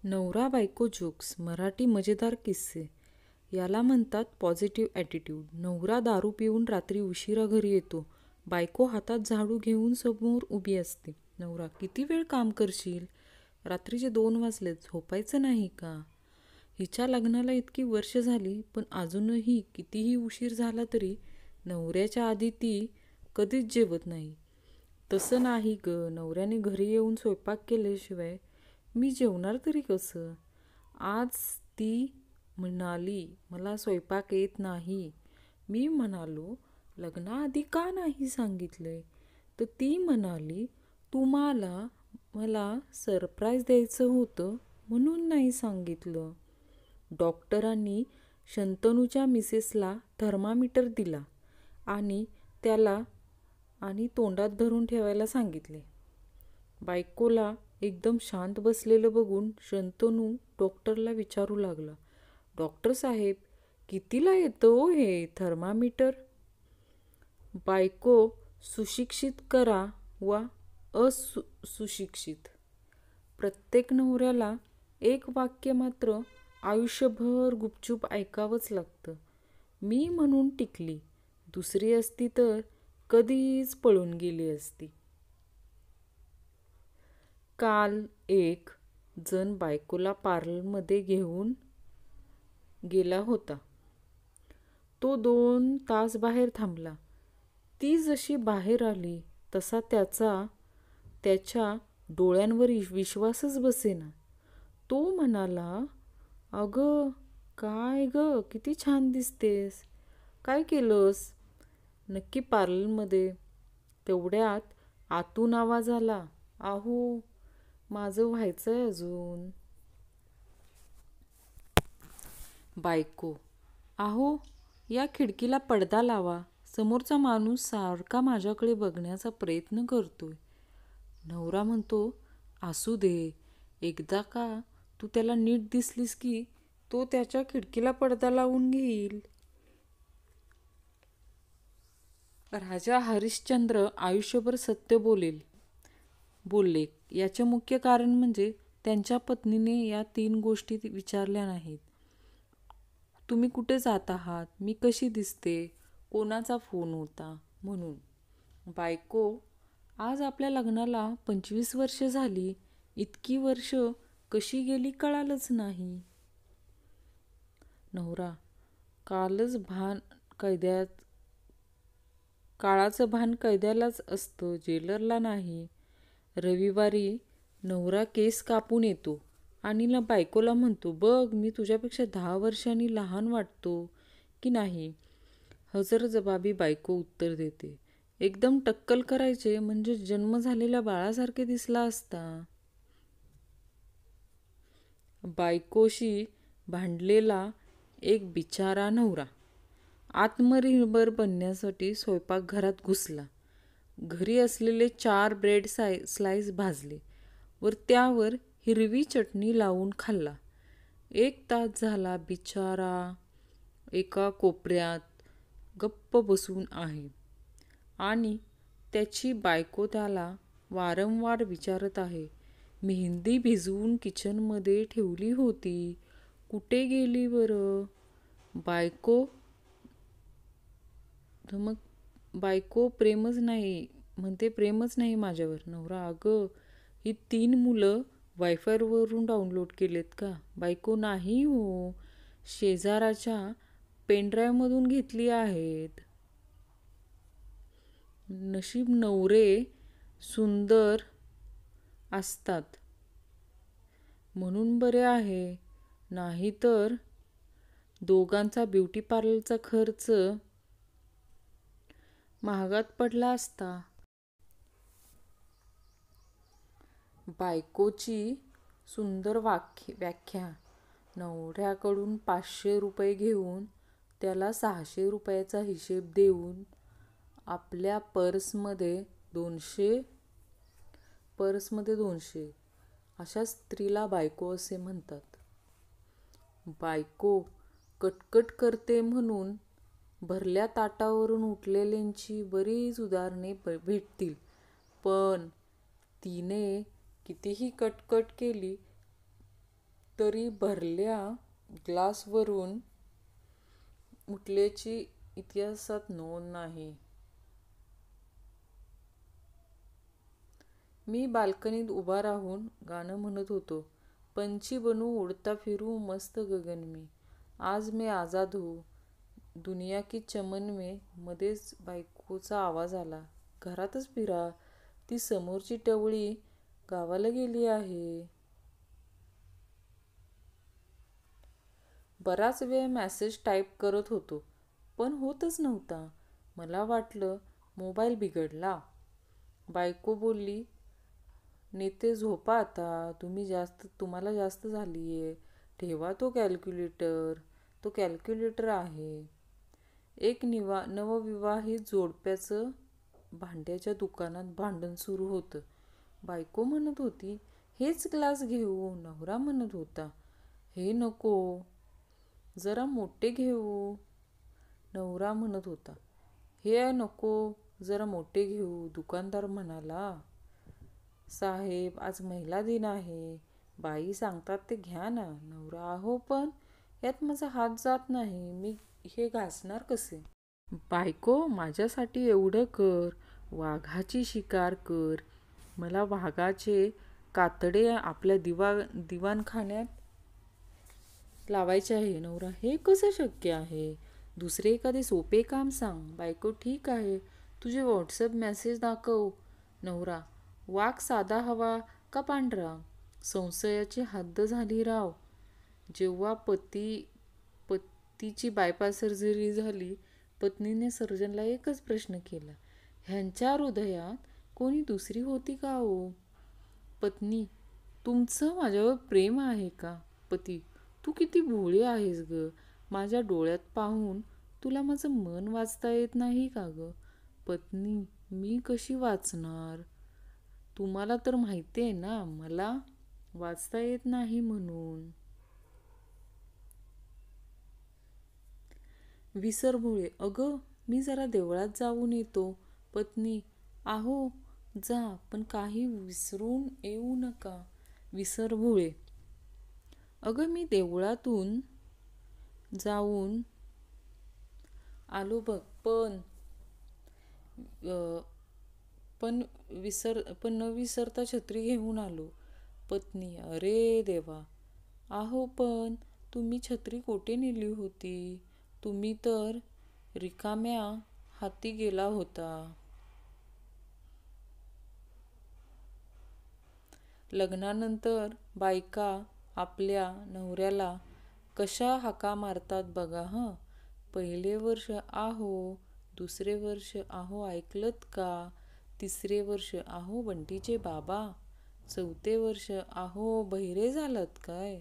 नवरा बायको जोक्स मराठी मजेदार किस्से. याला म्हणतात पॉझिटिव्ह ॲटिट्यूड. नवरा दारू पिऊन रात्री उशिरा घरी येतो. बायको हातात झाडू घेऊन समोर उभी असते. नवरा, किती वेळ काम करशील? रात्रीचे 2 वाजलेत, झोपायचं नाही का? हिच्या लग्नाला इतकी वर्ष झाली, पण अजूनही कितीही उशीर झाला तरी नवऱ्याच्या आधी ती कधीच जेवत नाही. तसं नाही ग, नवऱ्याने घरी येऊन स्वयंपाक केल्याशिवाय मी जेवणार तरी कसं? आज ती म्हणाली, मला स्वयंपाक येत नाही. मी म्हणालो, लग्नाआधी का नाही सांगितले? तर ती म्हणाली, तुम्हाला मला सरप्राईज द्यायचं होतं म्हणून नाही सांगितलं. डॉक्टरांनी शंतनूच्या मिसेसला थर्मामीटर दिला आणि त्याला तोंडात धरून ठेवायला सांगितले. बायकोला एकदम शांत बसलेलं बघून शंतनू डॉक्टरला विचारू लागला, डॉक्टर साहेब, कितीला येतं हे थर्मामीटर? बायको, सुशिक्षित करा वा सुशिक्षित. प्रत्येक नवऱ्याला एक वाक्य मात्र आयुष्यभर गुपचूप ऐकावंच लागतं. मी म्हणून टिकली, दुसरी असती तर कधीच पळून गेली असती. काल एक जण बायकोला पार्लरमध्ये घेऊन गेला होता. तो 2 तास बाहेर थांबला. ती जशी बाहेर आली तसा त्याच्या डोळ्यांवर विश्वासच बसेना. तो म्हणाला, अगं काय ग, किती छान दिसतेस. काय केलंस? नक्की पार्लरमध्ये. तेवढ्यात आतून आवाज आला, अहो माझं व्हायचंय अजून. बायको, अहो या खिडकीला पडदा लावा, समोरचा माणूस सारखा माझ्याकडे बघण्याचा प्रयत्न करतोय. नवरा म्हणतो, असू दे, एकदा का तू त्याला नीट दिसलीस की तो त्याच्या खिडकीला पडदा लावून घेईल. राजा हरिश्चंद्र आयुष्यभर सत्य बोलले. याचे मुख्य कारण म्हणजे त्यांच्या पत्नीने या 3 गोष्टी विचारल्या नाहीत. तुम्ही कुठे जात आहात? मी कशी दिसते? कोणाचा फोन होता? म्हणून. बायको, आज आपल्या लग्नाला 25 वर्ष झाली. इतकी वर्ष कशी गेली कळालंच नाही. नवरा, काळाचं भान कैद्यालाच असतं, जेलरला नाही. रविवारी नवरा केस कापून येतो आणि बायकोला म्हणतो, बघ मी तुझ्यापेक्षा 10 वर्षांनी लहान वाटतो की नाही? हजरजबाबी बायको उत्तर देते, एकदम टक्कल करायचे म्हणजे जन्म झालेल्या बाळासारखे दिसला असता. बायकोशी भांडलेला एक बिचारा नवरा आत्मनिर्भर बनण्यासाठी स्वयंपाकघरात घुसला. घरी असलेले 4 ब्रेड स्लाइस भाजले वर त्यावर हिरवी चटणी लावून खाल्ला. 1 तास झाला बिचारा एका कोपऱ्यात गप्प बसून आहे आणि त्याची बायको त्याला वारंवार विचारत आहे, मेहंदी भिजवून किचनमध्ये ठेवली होती, कुठे गेली बरं? बायको प्रेमच नाही माझ्यावर. नवरा, अगं ही 3 मुलं वायफायवरून डाउनलोड केलेत का? बायको, नाही हो, शेजाराच्या पेनड्राईव्हमधून घेतली आहेत. नशीब नवरे सुंदर असतात म्हणून बरे आहे, नाहीतर दोघांचा ब्युटी पार्लरचा खर्च महागात पडला असता. बायकोची सुंदर व्याख्या. नवऱ्याकडून 500 रुपये घेऊन त्याला 600 रुपयाचा हिशेब देऊन आपल्या पर्समध्ये 200 अशा स्त्रीला बायको असे म्हणतात. बायको कटकट करते म्हणून भरल्या ताटावरून उठलेल्यांची बरीच उदाहरणे भेटतील, पण तिने कितीही कटकट केली तरी भरल्या ग्लासवरून उठल्याची इतिहासात नोंद नाही. मी बाल्कनीत उभा राहून गाणं म्हणत होतो. पंछी बनू उडता फिरू मस्त गगन में, आज मैं आजाद हूँ दुनिया की चमन में. मध्येच बायकोचा आवाज आला, घरातच फिरा, ती समोरची टवळी गावाला गेली आहे. बराच वेळ मेसेज टाईप करत होतो, पण होतच नव्हता. मला वाटलं मोबाईल बिघडला. बायको बोलली, नेते झोपा आता, तुम्हाला जास्त झाली आहे. ठेवा तो कॅल्क्युलेटर. तो कॅल्क्युलेटर आहे. एक नवविवाहित जोडप्याचं भांड्याच्या दुकानात भांडण सुरू होतं. बायको म्हणत होती, हेच ग्लास घेऊ. नवरा म्हणत होता, हे नको, जरा मोठे घेऊ. नवरा म्हणत होता, हे नको, जरा मोठे घेऊ. दुकानदार म्हणाला, साहेब, आज महिला दिन आहे. बाई सांगतात ते घ्या ना. नवरा, अहो पण यात माझा हात जात नाही, मी हे घासणार कसे. बायको, माझ्यासाठी एवढं कर, वाघाची शिकार कर. मला वाघाचे कातडे आपल्या दिवाणखान्यात लावायचे आहे. नवरा, हे कसं शक्य आहे. दुसरे एखादे सोपे काम सांग. बायको, ठीक आहे, तुझे व्हॉट्सअप मेसेज दाखव. नवरा, वाघ साधा हवा का पांढरा. संशयाची हद्द झाली राव. जेव्हा पतीची बायपास सर्जरी झाली, पत्नीने सर्जनला एकच प्रश्न केला, ह्यांच्या हृदयात कोणी दुसरी होती का हो. पत्नी, तुमचं माझ्यावर प्रेम आहे का. पती, तू किती भोळी आहेस ग. माझ्या डोळ्यात पाहून तुला माझं मन वाचता येत नाही का ग. पत्नी, मी कशी वाचणार. तुम्हाला तर माहिती आहे ना मला वाचता येत नाही म्हणून. विसरभोळे, अगं मी जरा देवळात जाऊन येतो. पत्नी, आहो जा, पण काही विसरून येऊ नका. विसरभोळे, अगं मी देवळातून जाऊन आलो बघ, पण न विसरता छत्री घेऊन आलो. पत्नी, अरे देवा, आहो पण तुम्ही छत्री कोठे नेली होती. तुम्ही तर रिकाम्या हाती गेला होता. लग्नानंतर बायका आपल्या नवऱ्याला कशा हाका मारतात बघा हं. पहिले वर्ष आहो, दुसरे वर्ष आहो ऐकलत का, तिसरे वर्ष आहो बंटीचे बाबा, चौथे वर्ष आहो बहिरे झालात काय,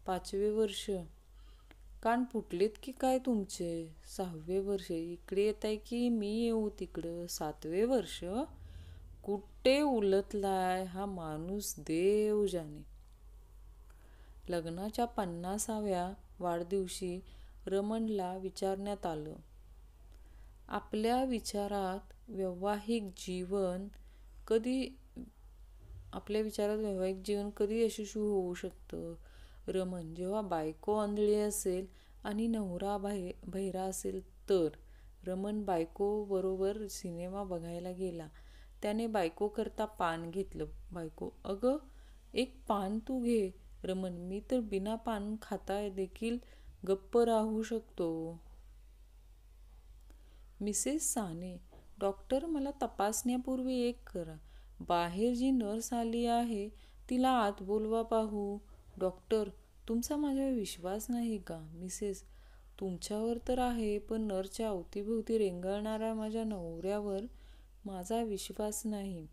पाचवे वर्ष कान फुटलेत की काय तुमचे, सहावे वर्ष इकडे येताय की मी येऊ तिकडं, सातवे वर्ष कुठे उलटलाय हा माणूस देव जाणे. लग्नाच्या 50व्या वाढदिवशी रमणला विचारण्यात आलं, आपल्या विचारात वैवाहिक जीवन कधी यशस्वी होऊ शकतं. रमण, जेव्हा बायको आंधळी असेल आणि नवरा बहिरा असेल तर. रमण बायको बरोबर सिनेमा बघायला गेला. त्याने बायको करता पान घेतलं. बायको, अगं एक पान तू घे. रमण, मी तर बिना पान खाता देखील गप्प राहू शकतो. मिसेस साने, डॉक्टर, मला तपासण्यापूर्वी एक करा. बाहेर जी नर्स आली आहे तिला आत बोलवा पाहू. डॉक्टर, तुमचा माझ्यावर विश्वास नाही का. मिसेस, तुमच्यावर तर आहे, पण नर्सच्या अवतीभोवती रेंगाळणाऱ्या माझ्या नवऱ्यावर माझा विश्वास नाही.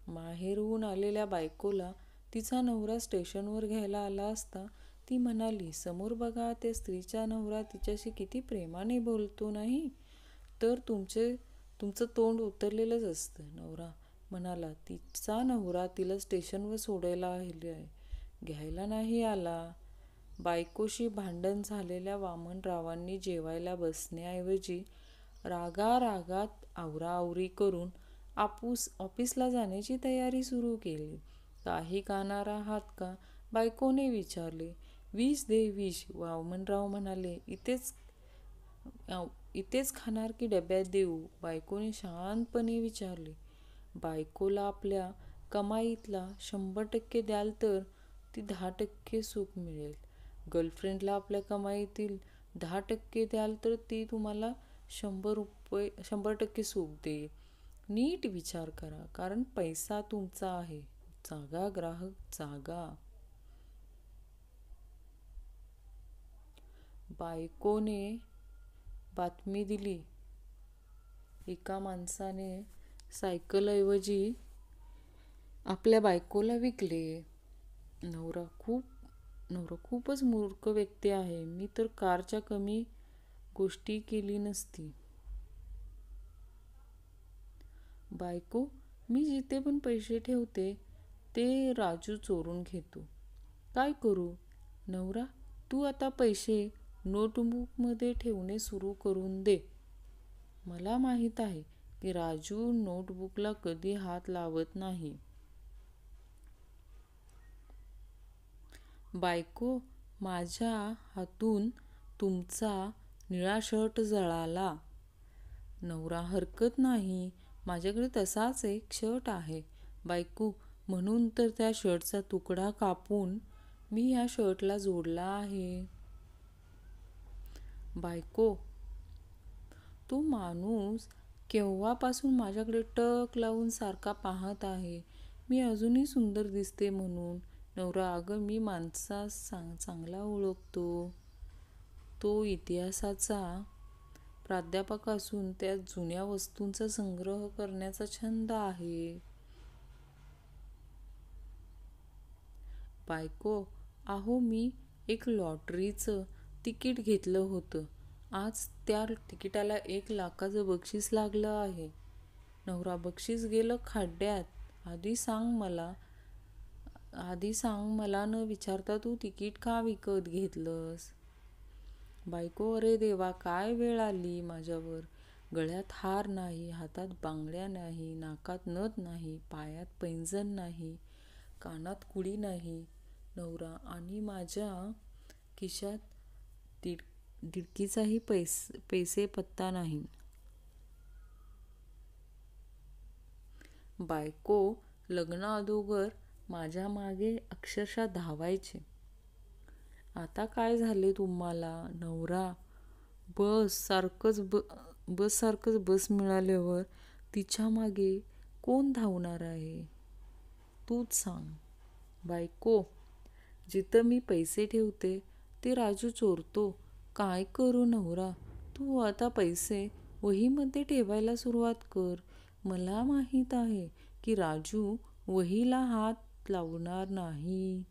माहेरहून आलेल्या बायकोला तिचा नवरा स्टेशनवर घ्यायला आला असता ती म्हणाली, समोर बघा, त्या स्त्रीचा नवरा तिच्याशी किती प्रेमाने बोलतो नाही तर तुमचं तोंड उतरलेलंच असतं. नवरा म्हणाला, तिचा नवरा तिला स्टेशनवर सोडायला घ्यायला नाही आला. बायकोशी भांडण झालेल्या वामनरावांनी जेवायला बसण्याऐवजी रागारागात आवराआवरी करून ऑफिसला जाण्याची तयारी सुरू केली. काही गाणार आहात का. बायकोने विचारले. 20 दे 20. वामनराव म्हणाले, इथेच खाणार की डब्यात देऊ? बायकोने शांतपणे विचारले. बायकोला आपल्या कमाईतला 100% द्याल तर ती 10% सुख मिळेल. गर्लफ्रेंडला आपल्या कमाईतील 10% द्याल तर ती तुम्हाला 100% सुख देईल. नीट विचार करा, कारण पैसा तुमचा आहे. जागा ग्राहक, जागा. बायकोने बातमी दिली. एका माणसाने सायकलऐवजी आपल्या बायकोला विकले. नवरा खूपच मूर्ख व्यक्ती आहे. मी तर कारच्या कमी गोष्टी केली नसती. बायको, मी जिथे पण पैसे ठेवते ते राजू चोरून घेतो. काय करू? नवरा, तू आता पैसे नोटबुकमध्ये ठेवणे सुरू करून दे. मला माहीत आहे की राजू नोटबुकला कधी हात लावत नाही. बायको, माझ्या हातून तुमचा निळा शर्ट जळाला. नवरा, हरकत नाही, माझ्याकडे तसाच एक शर्ट आहे. बायको, म्हणून तर त्या शर्टचा तुकडा कापून मी ह्या शर्टला जोडला आहे. बायको, तो माणूस केव्हापासून माझ्याकडे टक लावून सारखा पाहत आहे. मी अजूनही सुंदर दिसते म्हणून. नवरा, अगं मी माणसास चांगला ओळखतो. तो इतिहासाचा प्राध्यापक असून त्यात जुन्या वस्तूंचा संग्रह करण्याचा छंद आहे. बायको, अहो मी एक लॉटरीचं तिकीट घेतलं होतं. आज त्या तिकिटाला 1,00,000चं बक्षीस लागलं आहे. नवरा, बक्षीस गेलं खड्ड्यात. आधी सांग मला न विचारता तू तिकीट का विकत घेतलंस? बायको, अरे देवा, काय वेळ आली माझ्यावर. गळ्यात हार नाही, हातात बांगड्या नाही, नाकात नथ नाही, पायात पैंजण नाही, कानात कुडी नाही. नवरा, आणि माझ्या खिशात दिडकीचाही पैसे पत्ता नाही. बायको, लग्नाअगोदर माझ्या मागे अक्षरशः धावायचे. आता काय झाले तुम्हाला? नवरा, बस सारखंच बस मिळाल्यावर तिच्या मागे कोण धावणार आहे? तूच सांग. बायको, जिथं मी पैसे ठेवते ते राजू चोरतो. काय करू? नवरा, तू आता पैसे वहीमध्ये ठेवायला सुरुवात कर. मला माहीत आहे की राजू वहीला हात लावणार नाही.